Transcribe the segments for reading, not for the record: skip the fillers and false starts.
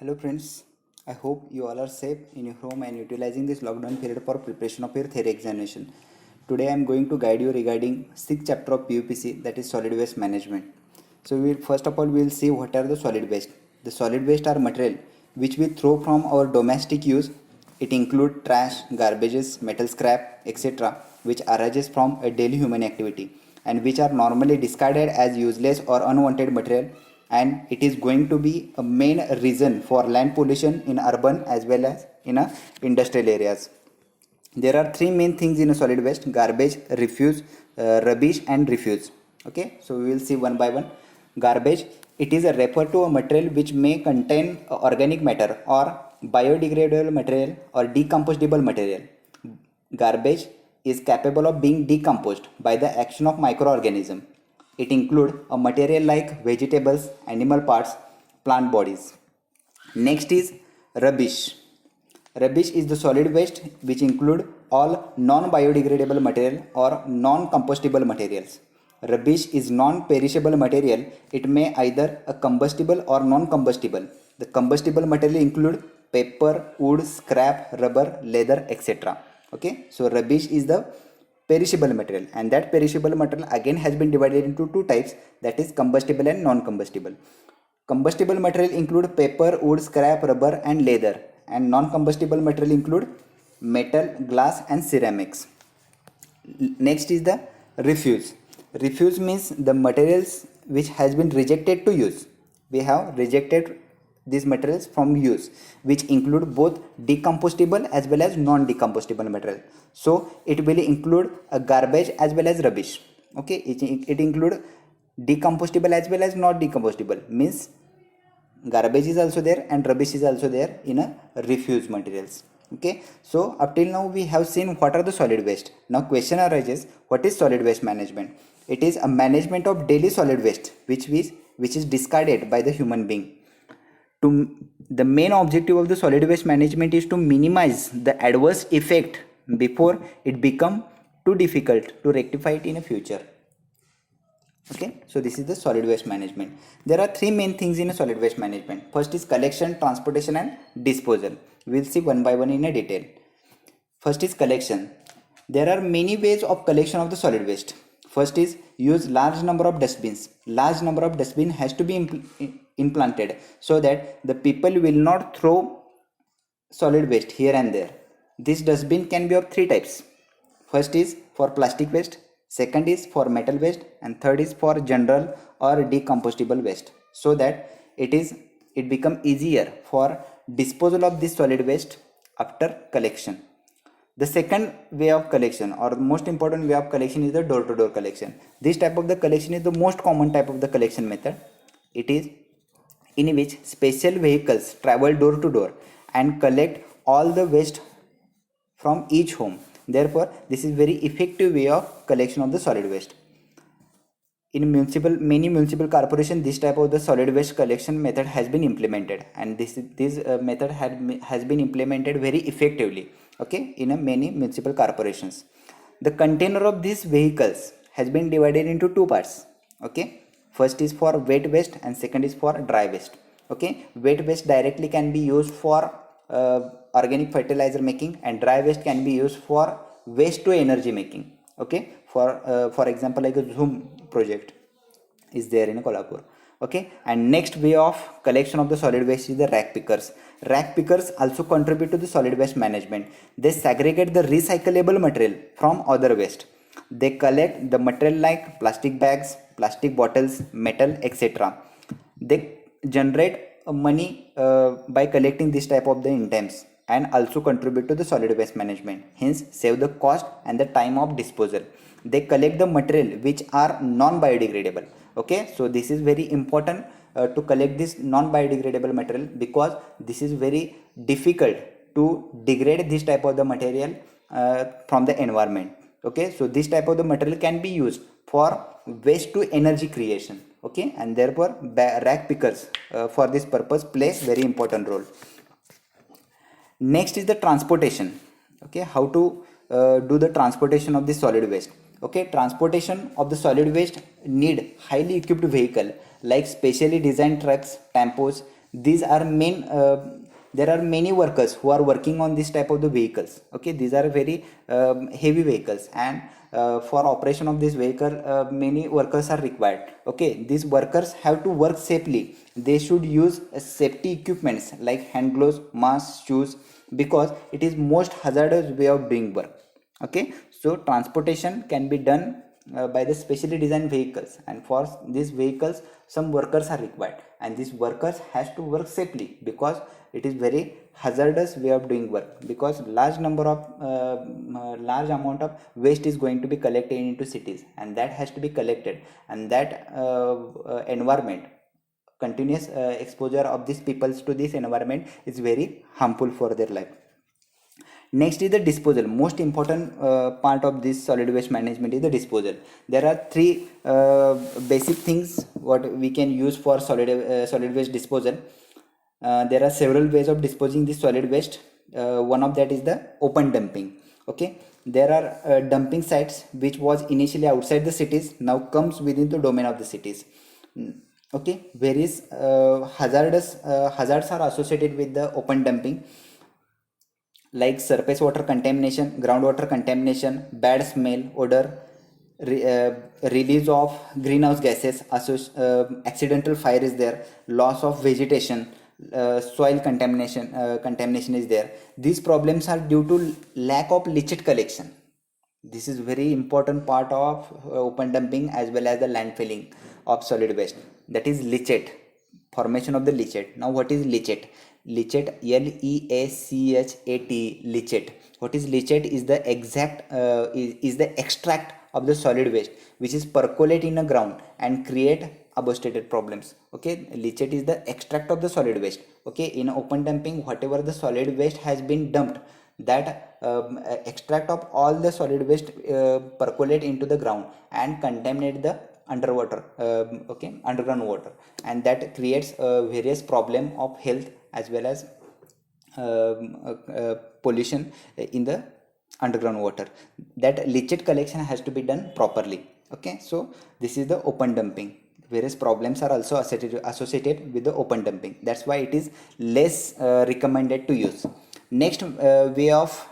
Hello friends, I hope you all are safe in your home and utilizing this lockdown period for preparation of your theory examination. Today I am going to guide you regarding 6th chapter of PUPC, that is solid waste management. So first of all we will see what are the solid waste. The solid waste are material which we throw from our domestic use. It include trash, garbages, metal scrap, etc. which arises from a daily human activity and which are normally discarded as useless or unwanted material, and it is going to be a main reason for land pollution in urban as well as in industrial areas. There are three main things in a solid waste: garbage, refuse, rubbish and refuse. Okay, so we will see one by one. Garbage, it is a refer to a material which may contain organic matter or biodegradable material or decomposable material. Garbage is capable of being decomposed by the action of microorganism. It includes a material like vegetables, animal parts, plant bodies. Next is rubbish. Rubbish is the solid waste which include all non-biodegradable material or non-compostable materials. Rubbish is non-perishable material. It may either a combustible or non-combustible. The combustible material include paper, wood, scrap, rubber, leather, etc. Okay, so rubbish is the perishable material, and that perishable material again has been divided into two types, that is combustible and non-combustible. Combustible material include paper, wood, scrap, rubber and leather, and non-combustible material include metal, glass and ceramics. Next is the refuse. Refuse means the materials which has been rejected to use. We have rejected these materials from use, which include both decomposable as well as non-decomposable material. So it will include a garbage as well as rubbish. Okay, it include decomposable as well as not decomposable, means garbage is also there and rubbish is also there in a refuse materials. Okay, so up till now we have seen what are the solid waste. Now question arises, what is solid waste management? It is a management of daily solid waste which is discarded by the human being. The main objective of the solid waste management is to minimize the adverse effect before it become too difficult to rectify it in the future. Okay, so this is the solid waste management. There are three main things in a solid waste management. First is collection, transportation and disposal. We'll see one by one in a detail. First is collection. There are many ways of collection of the solid waste. First is use large number of dustbins. Large number of dustbin has to be implanted so that the people will not throw solid waste here and there. This dustbin can be of three types. First is for plastic waste, second is for metal waste, and third is for general or decomposable waste, so that it become easier for disposal of this solid waste after collection. The second way of collection, or the most important way of collection, is the door-to-door collection. This type of the collection is the most common type of the collection method. It is in which special vehicles travel door to door and collect all the waste from each home. Therefore, this is very effective way of collection of the solid waste. In many municipal corporation, this type of the solid waste collection method has been implemented, and this method has been implemented very effectively. Okay, in many municipal corporations. The container of these vehicles has been divided into two parts. Okay, first is for wet waste and second is for dry waste. Okay, wet waste directly can be used for organic fertilizer making, and dry waste can be used for waste to energy making. Okay, for example, like a Zoom project is there in Kolhapur. Okay, and next way of collection of the solid waste is the rack pickers. Rack pickers also contribute to the solid waste management. They segregate the recyclable material from other waste. They collect the material like plastic bags, plastic bottles, metal, etc. They generate money by collecting this type of the items, and also contribute to the solid waste management, hence save the cost and the time of disposal. They collect the material which are non-biodegradable. Okay, so this is very important to collect this non-biodegradable material, because this is very difficult to degrade this type of the material from the environment. Okay, so this type of the material can be used for waste to energy creation. Okay, and therefore rack pickers for this purpose plays very important role. Next is the transportation. Okay, how to do the transportation of the solid waste. Okay, transportation of the solid waste need highly equipped vehicle like specially designed trucks, tempos. these are there are many workers who are working on this type of the vehicles. Okay, these are very heavy vehicles, and for operation of this vehicle many workers are required. Okay, these workers have to work safely. They should use safety equipments like hand gloves, masks, shoes, because it is most hazardous way of doing work. Okay, so transportation can be done by the specially designed vehicles, and for these vehicles some workers are required, and these workers has to work safely because it is very hazardous way of doing work, because large amount of waste is going to be collected into cities, and that has to be collected, and that environment, continuous exposure of these peoples to this environment is very harmful for their life. Next is the disposal. Most important part of this solid waste management is the disposal. There are three basic things what we can use for solid waste disposal. There are several ways of disposing this solid waste. One of that is the open dumping. Okay, there are dumping sites which was initially outside the cities, now comes within the domain of the cities. Okay, various hazards are associated with the open dumping, like surface water contamination, groundwater contamination, bad smell, odor, release of greenhouse gases, accidental fire is there, loss of vegetation, soil contamination is there. These problems are due to lack of leachate collection. This is very important part of open dumping as well as the landfilling of solid waste. That is leachate, formation of the leachate. Now what is leachate? Leachate, Leachat, leachate. What is leachate? Is the exact is the extract of the solid waste which is percolate in the ground and create above stated problems. Okay, leachate is the extract of the solid waste. Okay, in open dumping, whatever the solid waste has been dumped, that extract of all the solid waste percolate into the ground and contaminate the underwater, underground water, and that creates various problem of health as well as pollution in the underground water. That leachate collection has to be done properly. Okay, so this is the open dumping. Various problems are also associated with the open dumping. That's why it is less recommended to use. Next way of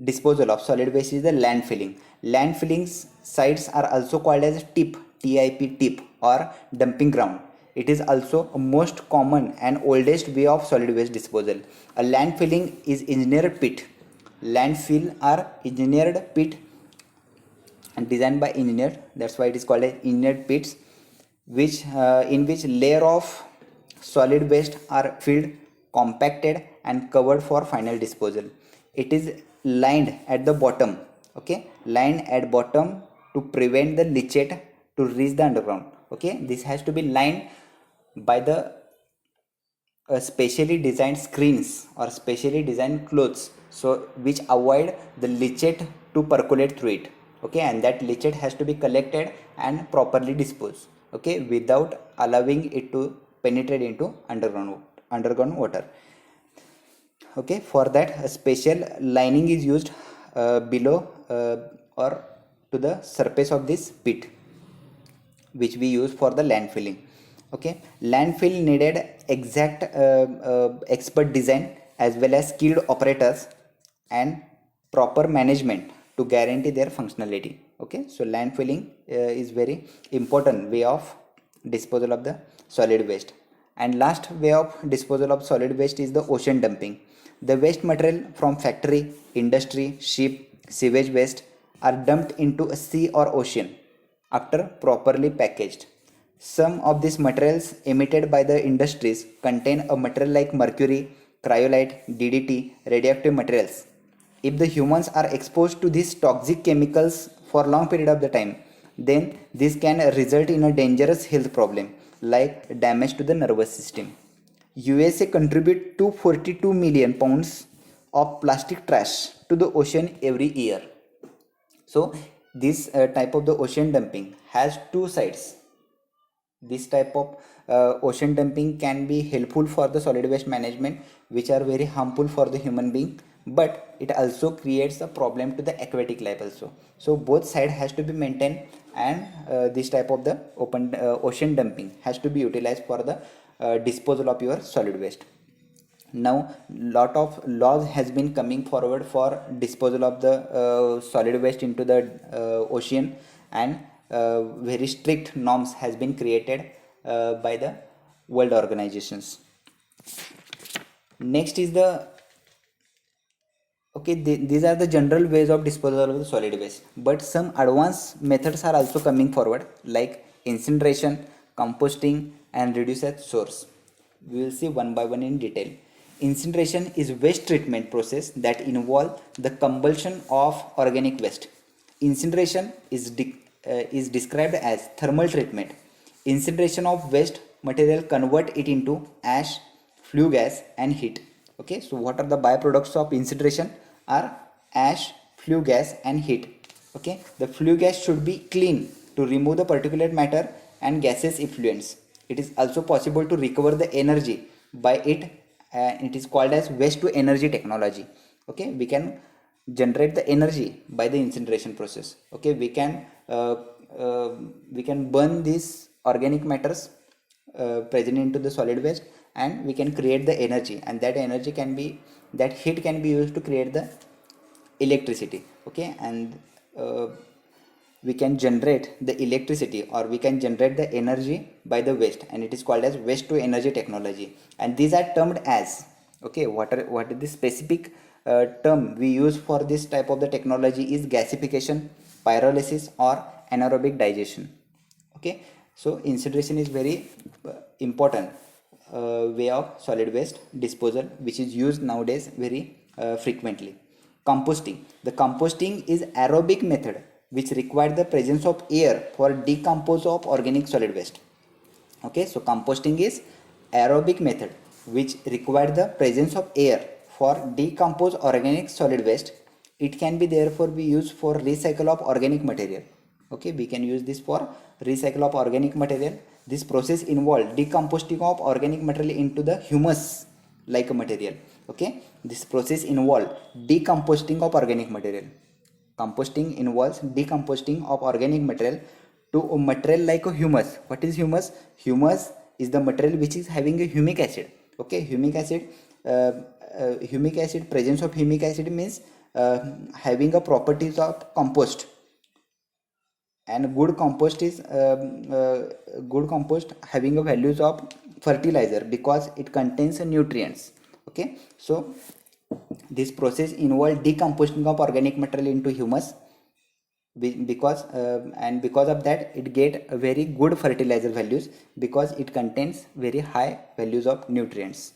disposal of solid waste is the landfilling. Landfilling sites are also called as tip or dumping ground. It is also a most common and oldest way of solid waste disposal. A landfilling is engineered pit. Landfill are engineered pit and designed by engineer. That's why it is called as engineered pits, which in which layer of solid waste are filled, compacted and covered for final disposal. It is lined at the bottom. Okay, lined at bottom to prevent the leachate to reach the underground. Okay, this has to be lined by the specially designed screens or specially designed clothes, so which avoid the leachate to percolate through it. Okay, and that leachate has to be collected and properly disposed. Okay, without allowing it to penetrate into underground water. Okay, for that a special lining is used below or to the surface of this pit, which we use for the landfilling. Okay, landfill needed exact expert design as well as skilled operators and proper management to guarantee their functionality. Okay, so landfilling is very important way of disposal of the solid waste. And last way of disposal of solid waste is the ocean dumping. The waste material from factory, industry, ship, sewage waste are dumped into a sea or ocean after properly packaged. Some of these materials emitted by the industries contain a material like mercury, cryolite, DDT, radioactive materials. If the humans are exposed to these toxic chemicals for long period of the time, then this can result in a dangerous health problem like damage to the nervous system. USA contribute 242 million pounds of plastic trash to the ocean every year. So this type of the ocean dumping has two sides. This type of ocean dumping can be helpful for the solid waste management, which are very harmful for the human being, but it also creates a problem to the aquatic life also. So both side has to be maintained, and this type of the ocean dumping has to be utilized for the disposal of your solid waste. Now lot of laws has been coming forward for disposal of the solid waste into the ocean, and very strict norms has been created by the world organizations. Next is the these are the general ways of disposal of the solid waste, but some advanced methods are also coming forward, like incineration, composting, and reduce at source. We will see one by one in detail. Incineration is waste treatment process that involve the combustion of organic waste. Incineration is described as thermal treatment. Incineration of waste material convert it into ash, flue gas, and heat. Okay, so what are the byproducts of incineration? Are ash, flue gas, and heat. Okay, the flue gas should be clean to remove the particulate matter and gaseous effluents. It is also possible to recover the energy by it. It is called as waste to energy technology. Okay, we can generate the energy by the incineration process. Okay, we can burn these organic matters present into the solid waste, and we can create the energy, and that energy can be, that heat can be used to create the electricity. Okay, and we can generate the electricity, or we can generate the energy by the waste, and it is called as waste to energy technology. And these are termed as, okay, what is the specific term we use for this type of the technology is gasification, pyrolysis, or anaerobic digestion. Okay, so incineration is very important way of solid waste disposal, which is used nowadays very frequently. Composting. The composting is aerobic method which require the presence of air for decompose of organic solid waste. Okay, so composting is aerobic method which require the presence of air for decompose organic solid waste. It can be therefore be used for recycle of organic material. Okay, we can use this for recycle of organic material. This process involves decomposting of organic material into the humus like a material. Okay, this process involves decomposting of organic material. Composting involves decomposting of organic material to a material like a humus. What is humus? Humus is the material which is having a humic acid. Okay, humic acid, presence of humic acid means having a properties of compost. And good compost is good compost having a values of fertilizer because it contains nutrients. Okay, so this process involves decomposting of organic material into humus, because of that it get a very good fertilizer values because it contains very high values of nutrients.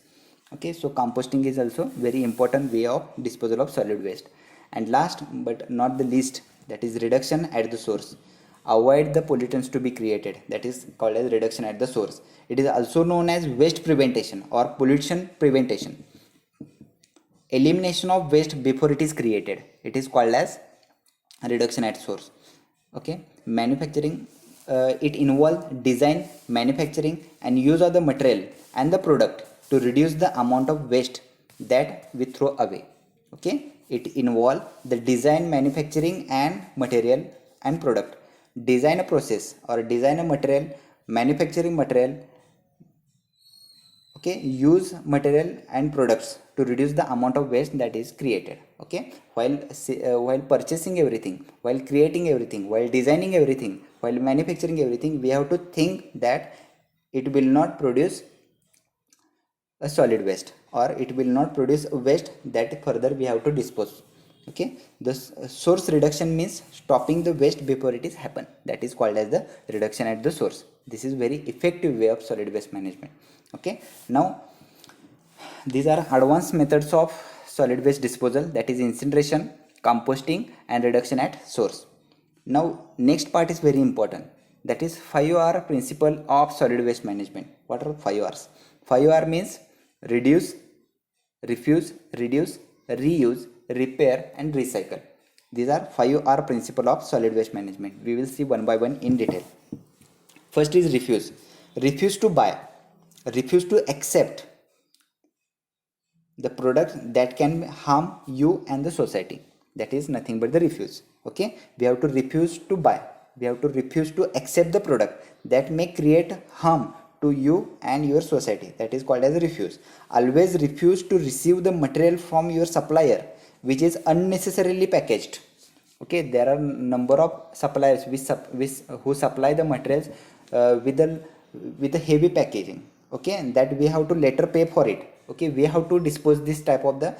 Okay, so composting is also very important way of disposal of solid waste. And last but not the least, that is reduction at the source. Avoid the pollutants to be created, that is called as reduction at the source. It is also known as waste prevention or pollution prevention. Elimination of waste before it is created, it is called as reduction at source. Okay, manufacturing, it involves design, manufacturing, and use of the material and the product to reduce the amount of waste that we throw away. Okay, it involves the design, manufacturing, and material and product. Design a process or design a material, manufacturing material, okay, use material and products to reduce the amount of waste that is created. Okay, while purchasing everything, while creating everything, while designing everything, while manufacturing everything, we have to think that it will not produce a solid waste, or it will not produce a waste that further we have to dispose. Okay, this source reduction means stopping the waste before it is happen, that is called as the reduction at the source. This is very effective way of solid waste management. Okay, now these are advanced methods of solid waste disposal, that is incineration, composting, and reduction at source. Now next part is very important, that is 5R principle of solid waste management. What are 5Rs? 5R means reduce, refuse, reduce, reuse, repair, and recycle. These are 5R principle of solid waste management. We will see one by one in detail. First is refuse. Refuse to buy, refuse to accept the product that can harm you and the society. That is nothing but the refuse. Okay, we have to refuse to buy, we have to refuse to accept the product that may create harm to you and your society, that is called as refuse. Always refuse to receive the material from your supplier which is unnecessarily packaged. Okay, there are number of suppliers who supply the materials with the heavy packaging. Okay, and that we have to later pay for it. Okay, we have to dispose this type of the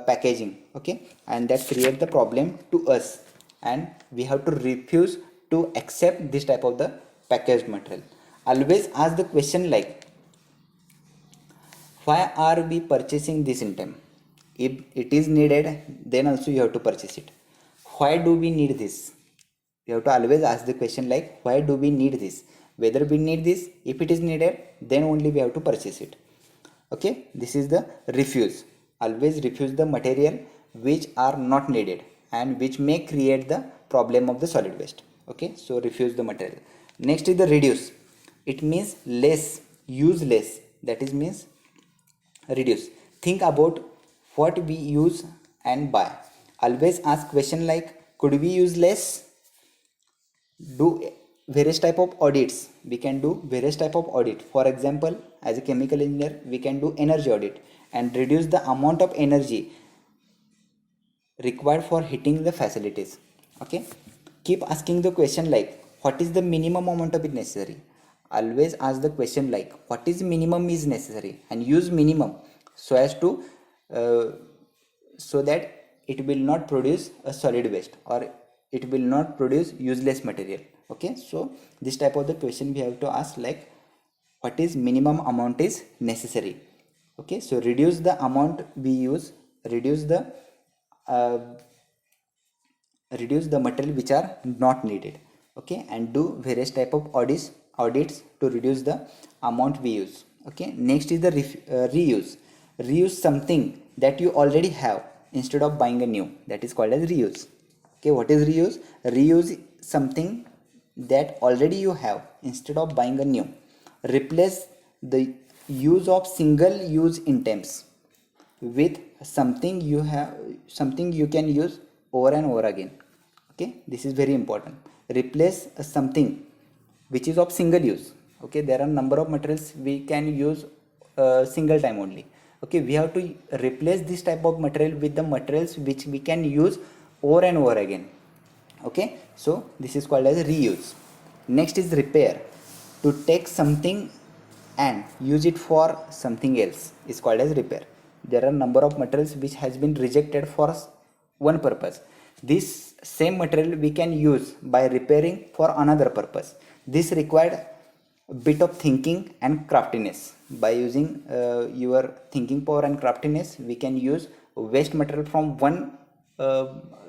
packaging. Okay, and that create the problem to us, and we have to refuse to accept this type of the packaged material. Always ask the question like, why are we purchasing this item? If it is needed, then also you have to purchase it. Why do we need this? You have to always ask the question like, why do we need this? Whether we need this, if it is needed, then only we have to purchase it. Okay, this is the refuse. Always refuse the material which are not needed and which may create the problem of the solid waste. Okay, so refuse the material. Next is the reduce. It means less, use less. That is means reduce. Think about what we use and buy. Always ask question like, could we use less? Do various type of audits. We can do various type of audit. For example, as a chemical engineer, we can do energy audit and reduce the amount of energy required for heating the facilities. Okay, keep asking the question like, what is the minimum amount of it necessary? Always ask the question like, what is minimum is necessary, and use minimum so as to so that it will not produce a solid waste or it will not produce useless material. Okay, so this type of the question we have to ask like, what is minimum amount is necessary. Okay, so reduce the amount we use, reduce the uh, material which are not needed. Okay, and do various type of audits to reduce the amount we use. Okay, next is the reuse. Reuse something that you already have instead of buying a new, that is called as reuse. Okay, what is reuse? Reuse something that already you have instead of buying a new. Replace the use of single use items with something you can use over and over again. Okay, this is very important. Replace something which is of single use. Okay, there are number of materials we can use single time only. Okay, we have to replace this type of material with the materials which we can use over and over again. Okay, so this is called as reuse. Next is repair. To take something and use it for something else is called as repair. There are number of materials which has been rejected for one purpose. This same material we can use by repairing for another purpose. This required a bit of thinking and craftiness. By using your thinking power and craftiness, we can use waste material from one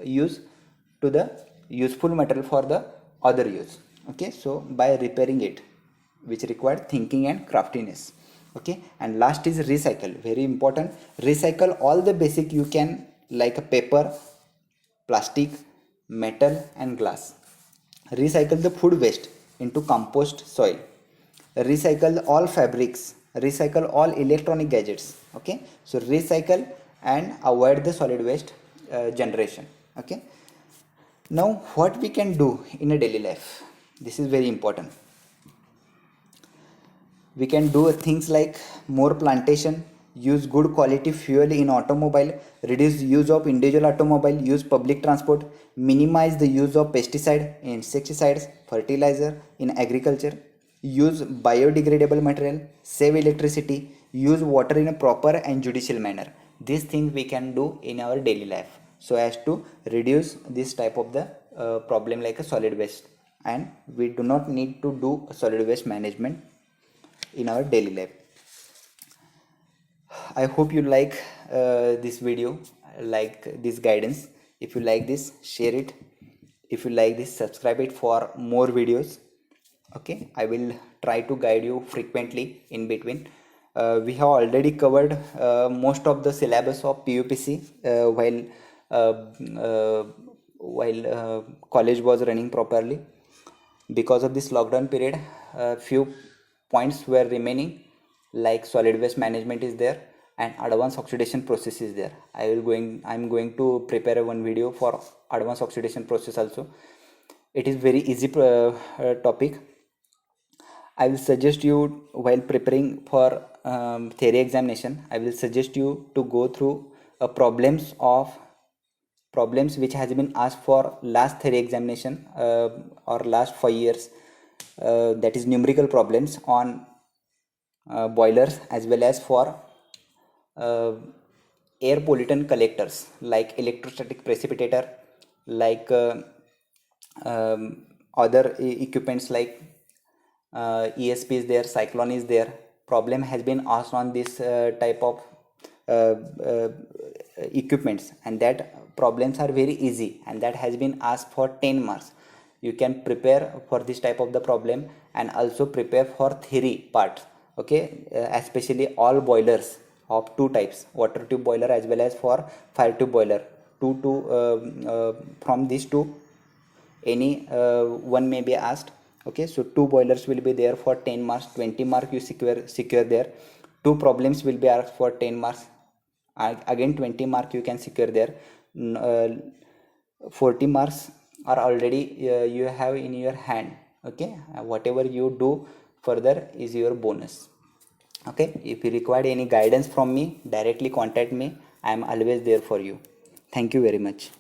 use to the useful material for the other use. Okay, so by repairing it, which required thinking and craftiness. Okay, and last is recycle. Very important. Recycle all the basic you can, like a paper, plastic, metal and glass. Recycle the food waste into compost soil. Recycle all fabrics. Recycle all electronic gadgets. Okay, so recycle and avoid the solid waste generation. Okay, now what we can do in a daily life, this is very important. We can do things like more plantation, use good quality fuel in automobile, reduce use of individual automobile, use public transport, minimize the use of pesticide, insecticides, fertilizer in agriculture, use biodegradable material, save electricity, use water in a proper and judicial manner. These things we can do in our daily life so as to reduce this type of the problem like a solid waste, and we do not need to do solid waste management in our daily life. I hope you like this video, like this guidance. If you like this, share it. If you like this, subscribe it for more videos. Okay, I will try to guide you frequently in between. We have already covered most of the syllabus of PUPC while college was running properly. Because of this lockdown period, few points were remaining, like solid waste management is there and advanced oxidation process is there. I'm going to prepare one video for advanced oxidation process also. It is very easy topic, I will suggest you, while preparing for theory examination, I will suggest you to go through problems which has been asked for last theory examination or last 5 years, that is numerical problems on boilers, as well as for uh, air pollutant collectors like electrostatic precipitator, like other equipments like ESP is there, cyclone is there. Problem has been asked on this type of uh, uh, equipments, and that problems are very easy, and that has been asked for 10 marks. You can prepare for this type of the problem and also prepare for theory part. Okay, especially all boilers of two types, water tube boiler as well as for fire tube boiler. From these two, any one may be asked. Okay, so two boilers will be there for 10 marks, 20 mark you secure there. Two problems will be asked for 10 marks, again 20 mark you can secure there. 40 marks are already you have in your hand. Okay, whatever you do further is your bonus. Okay, if you require any guidance from me, directly contact me. I am always there for you. Thank you very much.